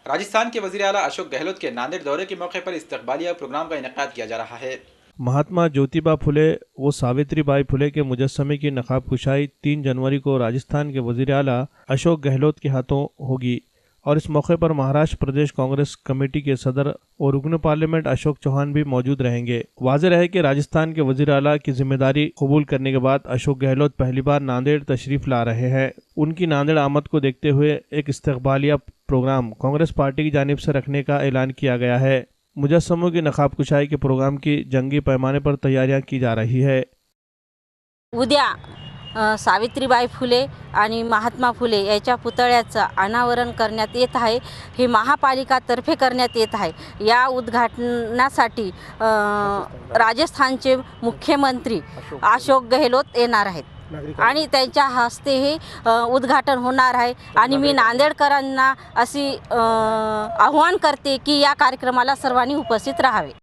राजस्थान के वज़ीर आला अशोक गहलोत के नांदेड़ दौरे के मौके पर इस्तकबालिया प्रोग्राम का इनेकाद किया जा रहा है। महात्मा ज्योतिबा फुले व सावित्रीबाई फुले के मुजस्समे की नकाब कुशाई 3 जनवरी को राजस्थान के वज़ीर आला अशोक गहलोत के हाथों होगी और इस मौके पर महाराष्ट्र प्रदेश कांग्रेस कमेटी के सदर और रुकन पार्लियामेंट अशोक चौहान भी मौजूद रहेंगे। वाज़ेह है कि राजस्थान के वज़ीर आला की जिम्मेदारी कबूल करने के बाद अशोक गहलोत पहली बार नांदेड़ तशरीफ ला रहे हैं। उनकी नांदेड़ आमद को देखते हुए एक इस्तकबालिया प्रोग्राम कांग्रेस पार्टी की जानिब से रखने का ऐलान किया गया है। मुजस्समों की नकाब कुशाई के प्रोग्राम की जंगी पैमाने पर तैयारियां की जा रही है। उद्या सावित्रीबाई फुले आणि महात्मा फुले याच्या पुतळ्याचं अनावरण करण्यात येत आहे। हे महापालिकातर्फे करण्यात येत आहे। या उद्घाटनासाठी राजस्थानचे मुख्यमंत्री अशोक गहलोत येणार आहेत आणि त्यांच्या हस्ते हे उद्घाटन होणार आहे आणि मी नांदेडकरांना अशी आव्हान करते की या कार्यक्रमाला सर्वांनी उपस्थित राहावे।